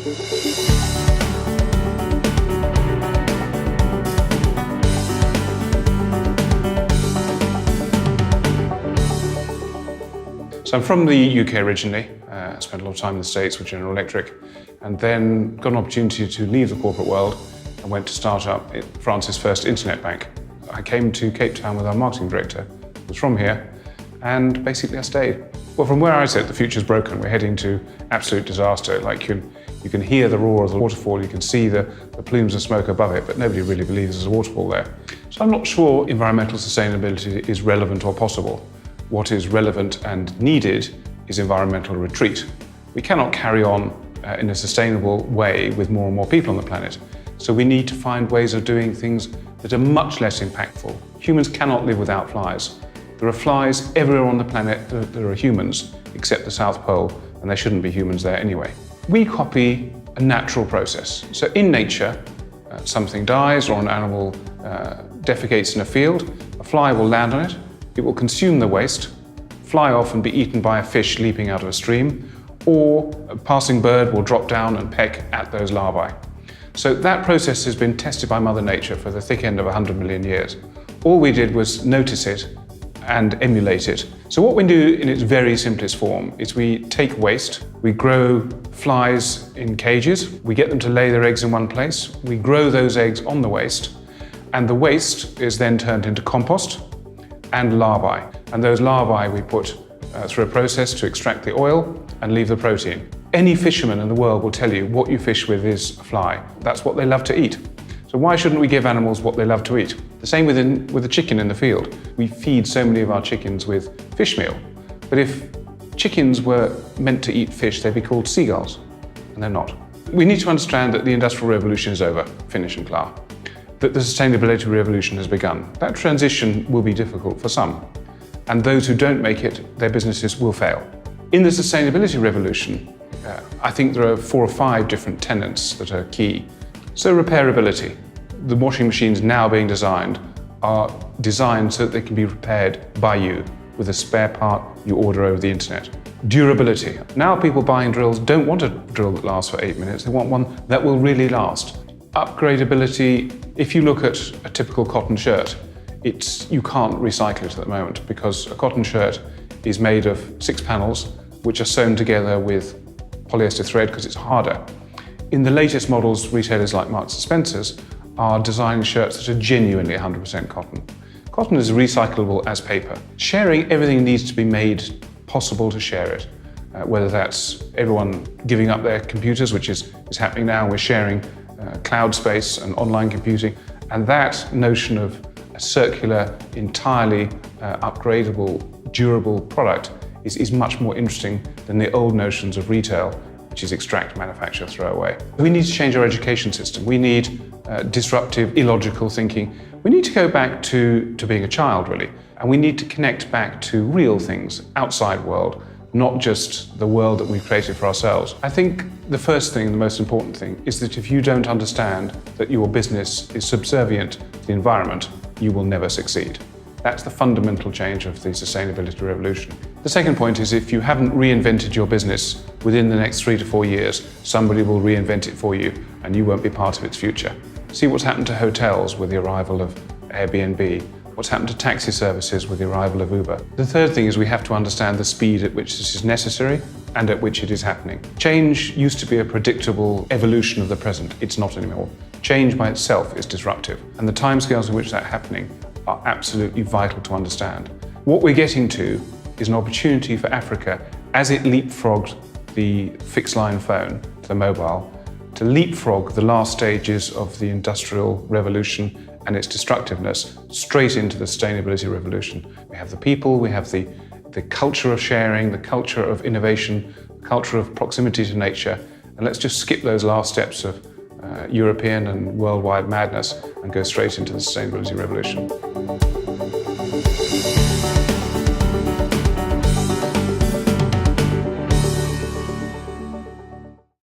So I'm from the UK originally. I spent a lot of time in the States with General Electric, and then got an opportunity to leave the corporate world and went to start up France's first internet bank. I came to Cape Town with our marketing director, who was from here, and basically I stayed. Well, from where I sit, the future's broken. We're heading to absolute disaster. Like you can hear the roar of the waterfall, you can see the plumes of smoke above it, but nobody really believes there's a waterfall there. So I'm not sure environmental sustainability is relevant or possible. What is relevant and needed is environmental retreat. We cannot carry on in a sustainable way with more and more people on the planet. So we need to find ways of doing things that are much less impactful. Humans cannot live without flies. There are flies everywhere on the planet. There are humans, except the South Pole, and there shouldn't be humans there anyway. We copy a natural process. So in nature, something dies or an animal defecates in a field, a fly will land on it, it will consume the waste, fly off and be eaten by a fish leaping out of a stream, or a passing bird will drop down and peck at those larvae. So that process has been tested by Mother Nature for the thick end of 100 million years. All we did was notice it and emulate it. So what we do in its very simplest form is we take waste, we grow flies in cages, we get them to lay their eggs in one place, we grow those eggs on the waste, and the waste is then turned into compost and larvae. And those larvae we put through a process to extract the oil and leave the protein. Any fisherman in the world will tell you what you fish with is a fly. That's what they love to eat. So why shouldn't we give animals what they love to eat? The same with the chicken in the field. We feed so many of our chickens with fish meal. But if chickens were meant to eat fish, they'd be called seagulls, and they're not. We need to understand that the Industrial Revolution is over, finish and klar. That the sustainability revolution has begun. That transition will be difficult for some, and those who don't make it, their businesses will fail. In the sustainability revolution, I think there are 4 or 5 different tenets that are key. So repairability. The washing machines now being designed are designed so that they can be repaired by you with a spare part you order over the internet. Durability. Now people buying drills don't want a drill that lasts for 8 minutes, they want one that will really last. Upgradability. If you look at a typical cotton shirt, you can't recycle it at the moment because a cotton shirt is made of 6 panels which are sewn together with polyester thread because it's harder. In the latest models, retailers like Marks & Spencer's are designing shirts that are genuinely 100% cotton. Cotton is recyclable as paper. Sharing everything needs to be made possible to share it. Whether that's everyone giving up their computers, which is happening now, we're sharing cloud space and online computing, and that notion of a circular, entirely upgradable, durable product is much more interesting than the old notions of retail, which is extract, manufacture, throw away. We need to change our education system. We need disruptive, illogical thinking. We need to go back to being a child, really, and we need to connect back to real things, outside world, not just the world that we've created for ourselves. I think the first thing, the most important thing, is that if you don't understand that your business is subservient to the environment, you will never succeed. That's the fundamental change of the sustainability revolution. The second point is if you haven't reinvented your business within the next 3 to 4 years, somebody will reinvent it for you and you won't be part of its future. See what's happened to hotels with the arrival of Airbnb, what's happened to taxi services with the arrival of Uber. The third thing is we have to understand the speed at which this is necessary and at which it is happening. Change used to be a predictable evolution of the present. It's not anymore. Change by itself is disruptive, and the timescales in which that's happening are absolutely vital to understand. What we're getting to is an opportunity for Africa, as it leapfrogged the fixed line phone to the mobile, to leapfrog the last stages of the Industrial Revolution and its destructiveness straight into the sustainability revolution. We have the people, we have the culture of sharing, the culture of innovation, the culture of proximity to nature, and let's just skip those last steps of European and worldwide madness and go straight into the sustainability revolution.